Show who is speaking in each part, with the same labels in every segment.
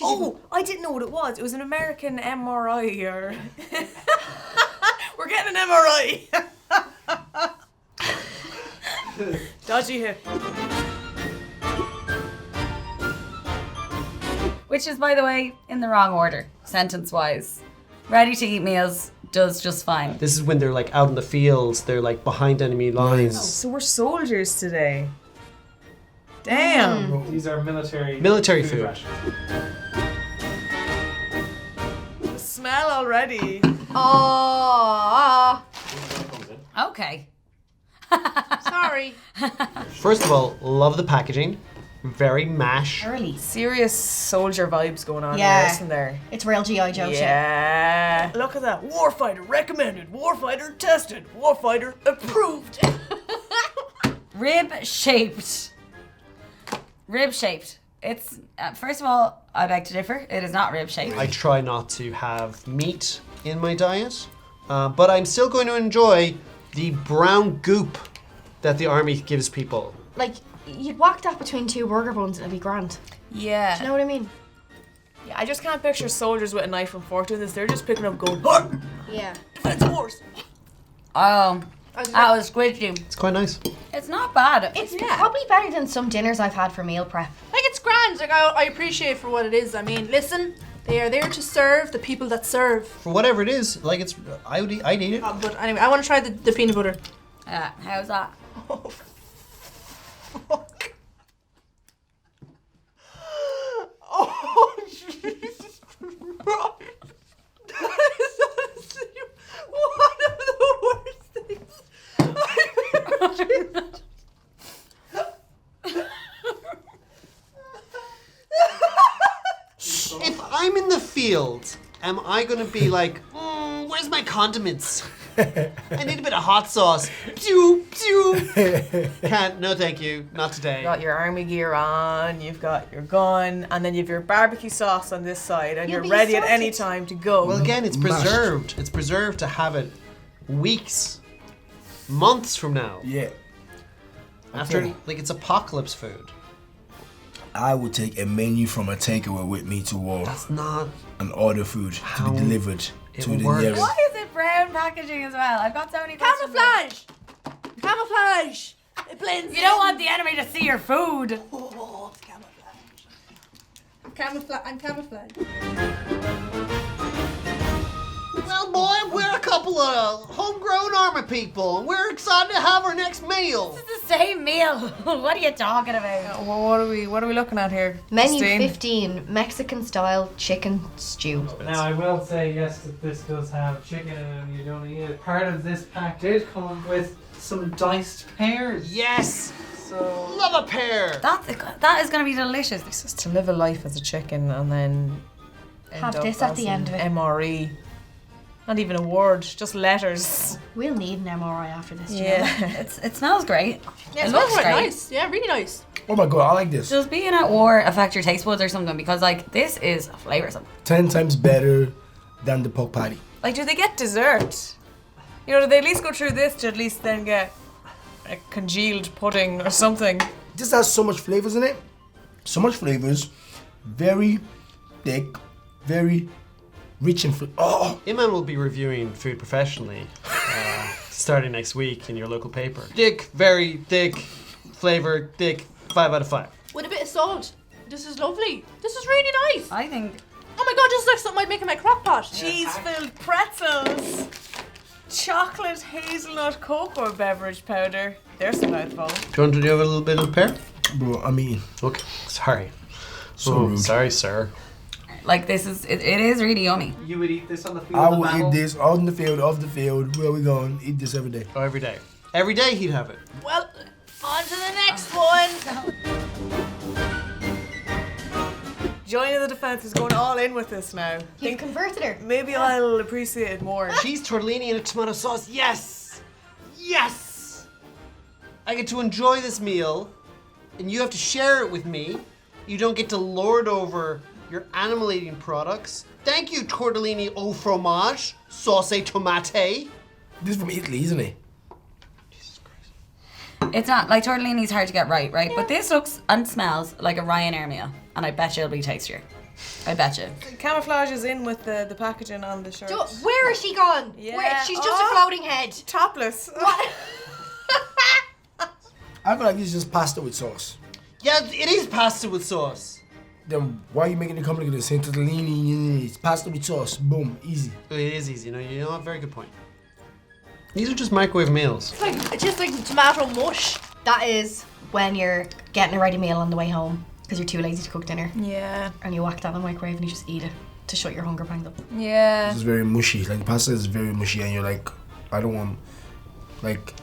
Speaker 1: Oh, I didn't know what it was. It was an American MRI or... We're getting an MRI. Dodgy hip.
Speaker 2: Which is, by the way, in the wrong order, sentence-wise. Ready-to-eat meals does just fine.
Speaker 3: This is when they're like out in the fields, they're like behind enemy lines.
Speaker 1: So we're soldiers today. Damn.
Speaker 4: These are military
Speaker 3: Food.
Speaker 4: rations.
Speaker 1: The smell already.
Speaker 5: Oh,
Speaker 2: Okay.
Speaker 5: sorry.
Speaker 3: First of all, love the packaging. Very mash.
Speaker 5: Early.
Speaker 1: Serious soldier vibes going on
Speaker 5: Yeah.
Speaker 1: here, isn't there?
Speaker 5: It's real G.I. Joe shit.
Speaker 1: Yeah. Look at that. Warfighter recommended. Warfighter tested. Warfighter approved.
Speaker 2: Rib-shaped. Rib-shaped. It's, first of all, I beg to differ. It is not rib-shaped.
Speaker 3: I try not to have meat in my diet, but I'm still going to enjoy the brown goop that the army gives people.
Speaker 5: Like, you'd walk that between two burger buns and it'd be grand.
Speaker 1: Yeah.
Speaker 5: Do you know what I mean?
Speaker 1: Yeah, I just can't picture soldiers with a knife and fork doing this. They're just picking up going, "Huh!
Speaker 5: Yeah.
Speaker 1: Defense force."
Speaker 2: Oh, that was squishy.
Speaker 3: It's quite nice.
Speaker 2: It's not bad.
Speaker 5: It's probably better than some dinners I've had for meal prep.
Speaker 6: Like, it's grand. Like, I appreciate it for what it is. I mean, listen, they are there to serve the people that serve.
Speaker 3: For whatever it is, like it's, I'd eat it.
Speaker 6: But anyway, I want to try the peanut butter.
Speaker 2: How's that?
Speaker 6: Oh, fuck. Oh, Jesus Christ. That is honestly one of the worst things I've ever
Speaker 3: If I'm in the field, am I going to be like, where's my condiments? I need a bit of hot sauce. Pew, pew. Can't, no thank you, not today.
Speaker 1: You've got your army gear on, you've got your gun, and then you've your barbecue sauce on this side, and
Speaker 5: You'll
Speaker 1: you're
Speaker 5: be
Speaker 1: ready at
Speaker 5: sorted.
Speaker 1: any time to go.
Speaker 3: Well, again, it's
Speaker 7: Mashed.
Speaker 3: preserved. It's preserved to have it weeks, months from now.
Speaker 7: Yeah.
Speaker 3: After,
Speaker 7: Okay.
Speaker 3: like, it's apocalypse food.
Speaker 7: I would take a menu from a takeaway with me to war
Speaker 3: It's not.
Speaker 7: and order food to be delivered to the
Speaker 3: works.
Speaker 7: nearest.
Speaker 2: Why is it brown packaging as well? I've got so many questions.
Speaker 6: Camouflage! Camouflage! It blends
Speaker 2: You don't want the enemy to see your food.
Speaker 6: Oh, it's camouflage. I'm camouflage.
Speaker 3: Well, boy, we're a couple of homegrown army people, and we're excited to have our next meal.
Speaker 2: It's the same meal. What are you talking about?
Speaker 1: Well, what are we looking at here?
Speaker 5: Menu
Speaker 1: Christine?
Speaker 5: 15, Mexican style chicken stew.
Speaker 4: Now, I will say, yes, that this does have chicken in it and you don't eat it. Part of this pack did come with some diced pears.
Speaker 3: Yes!
Speaker 4: So,
Speaker 3: Love a pear!
Speaker 2: That is going to be delicious.
Speaker 1: This is to live a life as a chicken and then
Speaker 5: Have
Speaker 1: end
Speaker 5: this
Speaker 1: up
Speaker 5: at
Speaker 1: as
Speaker 5: the end of
Speaker 1: an
Speaker 5: it.
Speaker 1: MRE. Not even a word, just letters.
Speaker 5: We'll need an MRI after this. you know?
Speaker 1: Yeah.
Speaker 2: It smells great.
Speaker 6: Yeah,
Speaker 2: It
Speaker 6: it
Speaker 2: looks
Speaker 6: smells quite
Speaker 2: great.
Speaker 6: nice. Yeah, really nice.
Speaker 7: Oh my god, I like this.
Speaker 2: Does being at war affect your taste buds or something? Because, like, this is flavoursome.
Speaker 7: 10 times better than the pork patty.
Speaker 1: Like, do they get dessert? You know, do they at least go through this to at least then get a congealed pudding or something?
Speaker 7: This has so much flavors in it. So much flavors. Very thick. Very rich in flavor. Oh!
Speaker 3: Iman will be reviewing food professionally starting next week in your local paper. Thick, very thick, flavor, thick, 5 out of 5.
Speaker 6: With a bit of salt. This is lovely. This is really nice.
Speaker 2: I think
Speaker 6: Oh my god, this is like something I'd make in my crock pot.
Speaker 1: Cheese-filled pretzels. Chocolate hazelnut cocoa beverage powder. There's a mouthful.
Speaker 3: Do you want to do a little bit of pear?
Speaker 7: Bro, I mean,
Speaker 3: Okay, sorry.
Speaker 7: so rude.
Speaker 3: Sorry, sir.
Speaker 2: like this is it is really yummy.
Speaker 4: you would eat this on the field
Speaker 7: I
Speaker 4: of
Speaker 7: will
Speaker 4: battle?
Speaker 7: eat this out in the field, off the field. Where we going? Eat this every day.
Speaker 3: Oh, every day. Every day he'd have it.
Speaker 6: Well, on to the next one.
Speaker 1: Joining the defence is going all in with this now.
Speaker 5: You've converted her.
Speaker 1: Maybe I'll appreciate it more.
Speaker 3: Cheese tortellini and a tomato sauce. Yes! Yes! I get to enjoy this meal, and you have to share it with me. You don't get to lord over your animal eating products. Thank you, tortellini au fromage, sauce tomate.
Speaker 7: This is from Italy, isn't it?
Speaker 2: It's not like tortellini's hard to get right? But this looks and smells like a Ryanair meal, and I bet you it'll be tastier. I bet you.
Speaker 1: Camouflage is in with the packaging on the shirt.
Speaker 5: Where is she gone?
Speaker 1: Yeah.
Speaker 5: She's just a floating head.
Speaker 1: Topless.
Speaker 7: I feel like it's just pasta with sauce.
Speaker 3: Yeah, it is pasta with sauce.
Speaker 7: Then why are you making it complicated? Saying tortellini, it's pasta with sauce. Boom, easy.
Speaker 3: It is easy, you know, very good point. These are just microwave meals.
Speaker 6: It's just like tomato mush.
Speaker 5: That is when you're getting a ready meal on the way home because you're too lazy to cook dinner.
Speaker 1: Yeah.
Speaker 5: And you whack that in the microwave and you just eat it to shut your hunger pangs up.
Speaker 1: Yeah.
Speaker 7: It's very mushy. Like the pasta is very mushy, and you're like, I don't want, like.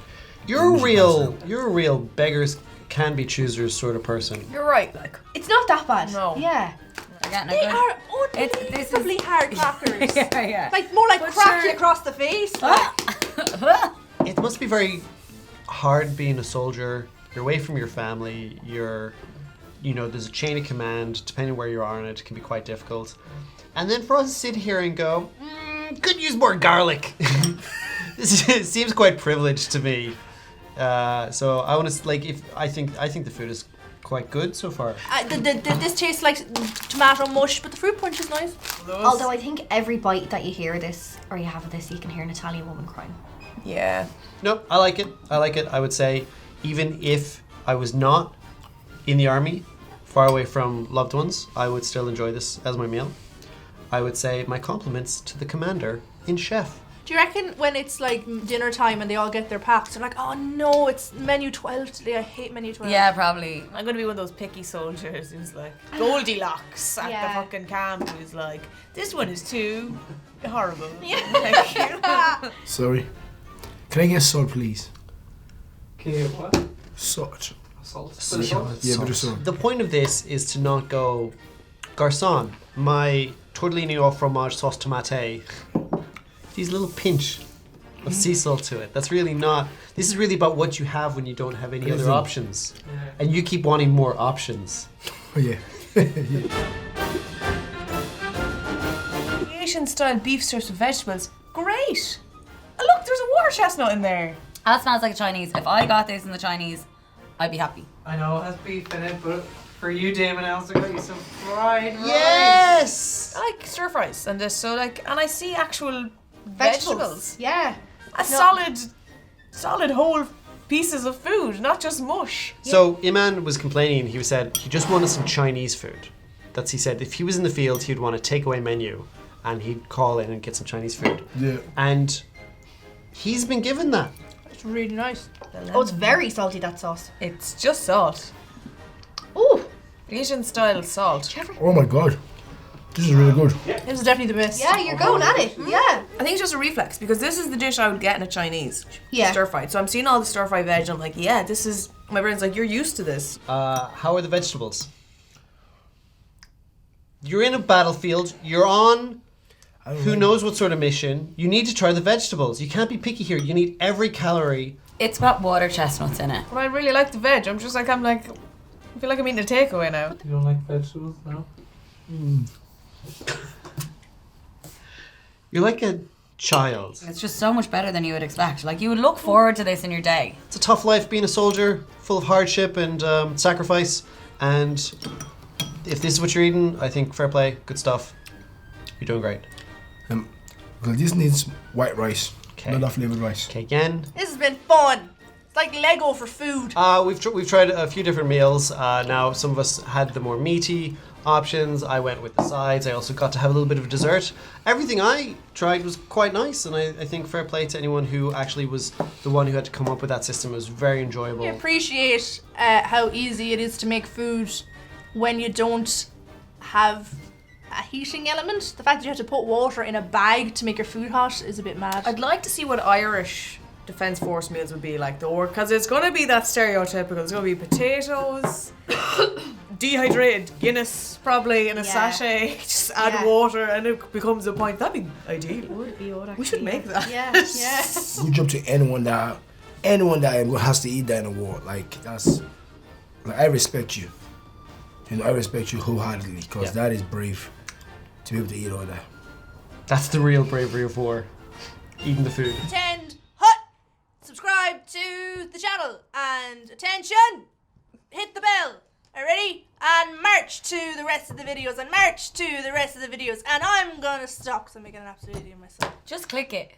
Speaker 3: You're a real beggars can be choosers sort of person.
Speaker 1: You're right. Like.
Speaker 5: It's not that bad.
Speaker 1: No.
Speaker 5: Yeah.
Speaker 6: They are unbelievably hard crackers.
Speaker 2: Yeah.
Speaker 6: Like more like
Speaker 1: But
Speaker 6: crack you
Speaker 1: sure-
Speaker 6: across the face.
Speaker 3: It must be very hard being a soldier. You're away from your family. There's a chain of command. Depending where you are on it can be quite difficult. And then for us to sit here and go, could use more garlic. This seems quite privileged to me. So I want to I think the food is quite good so far.
Speaker 6: This tastes like tomato mush, but the fruit punch is nice.
Speaker 5: Although I think every bite that you hear this, or you have of this, you can hear an Italian woman crying.
Speaker 1: Yeah.
Speaker 3: No, I like it. I would say even if I was not in the army, far away from loved ones, I would still enjoy this as my meal. I would say my compliments to the commander in chef.
Speaker 6: Do you reckon when it's like dinner time and they all get their packs, they're like, oh no, it's menu 12 today, I hate menu 12.
Speaker 2: Yeah, probably.
Speaker 1: I'm gonna be one of those picky soldiers who's like Goldilocks at
Speaker 5: Yeah.
Speaker 1: the fucking camp who's like, this one is too horrible.
Speaker 7: Sorry. Can I get salt, please?
Speaker 4: Okay, what?
Speaker 7: Salt.
Speaker 4: Salt.
Speaker 7: Yeah, but just salt.
Speaker 3: The point of this is to not go, Garçon, my tortellini au fromage sauce tomate. These little pinch of sea salt to it. That's really not. This is really about what you have when you don't have any other
Speaker 7: Listen.
Speaker 3: options.
Speaker 4: Yeah.
Speaker 3: And you keep wanting more options.
Speaker 7: Oh yeah.
Speaker 1: Asian style beef strips with vegetables. Great. Oh, look, there's a water chestnut in there.
Speaker 2: That smells like Chinese. If I got this in the Chinese, I'd be happy.
Speaker 4: I know it has beef in it, but for you, Damon, I also got you some fried rice.
Speaker 3: Yes!
Speaker 1: I like stir fries and this, so like, and I see actual vegetables.
Speaker 5: Yeah.
Speaker 1: Solid whole pieces of food, not just mush.
Speaker 3: So Iman was complaining. He said he just wanted some Chinese food. He said if he was in the field, he'd want a takeaway menu, and he'd call in and get some Chinese food.
Speaker 7: Yeah.
Speaker 3: And he's been given that.
Speaker 6: It's really nice.
Speaker 5: Oh, it's very salty, that sauce.
Speaker 1: It's just salt.
Speaker 5: Ooh.
Speaker 1: Asian style salt.
Speaker 7: Oh my god. This is really good.
Speaker 6: This is definitely the best.
Speaker 5: Yeah, you're going at it. Yeah.
Speaker 1: I think it's just a reflex because this is the dish I would get in a Chinese.
Speaker 5: Yeah.
Speaker 1: Stir fried. So I'm seeing all the stir fried veg and I'm like, yeah, this is, my brain's like, you're used to this.
Speaker 3: How are the vegetables? You're in a battlefield. You're on who knows what sort of mission. You need to try the vegetables. You can't be picky here. You need every calorie.
Speaker 2: It's got water chestnuts in it.
Speaker 1: But I really like the veg. I feel like I'm eating a takeaway now.
Speaker 4: You don't like vegetables, no?
Speaker 3: You're like a child.
Speaker 2: It's just so much better than you would expect. Like, you would look forward to this in your day.
Speaker 3: It's a tough life being a soldier, full of hardship and sacrifice. And if this is what you're eating, I think fair play, good stuff. You're doing great.
Speaker 7: Well, this needs white rice.
Speaker 3: Okay.
Speaker 7: Not that flavored rice.
Speaker 3: Okay, again.
Speaker 6: This has been fun. It's like Lego for food.
Speaker 3: We've tried a few different meals. Now some of us had the more meaty options. I went with the sides. I also got to have a little bit of dessert. Everything I tried was quite nice, and I think fair play to anyone who actually was the one who had to come up with that system. It was very enjoyable.
Speaker 6: I appreciate how easy it is to make food when you don't have a heating element. The fact that you have to put water in a bag to make your food hot is a bit mad.
Speaker 1: I'd like to see what Irish Defence Force meals would be like, though, because it's going to be that stereotypical. It's going to be potatoes, dehydrated Guinness, probably in a sachet. Just add water, and it becomes a pint. That'd be ideal. We should make that.
Speaker 5: Yeah, yeah.
Speaker 7: Good job to anyone that has to eat that in a war. Like that's, like, I respect you. You know, I respect you wholeheartedly because that is brave to be able to eat all that.
Speaker 3: That's the real bravery of war. Eating the food.
Speaker 6: Attend hut. Subscribe to the channel and attention. Hit the bell. Ready? And march to the rest of the videos, and march to the rest of the videos. And I'm gonna stop because I'm making an absolute idiot of myself.
Speaker 2: Just click it.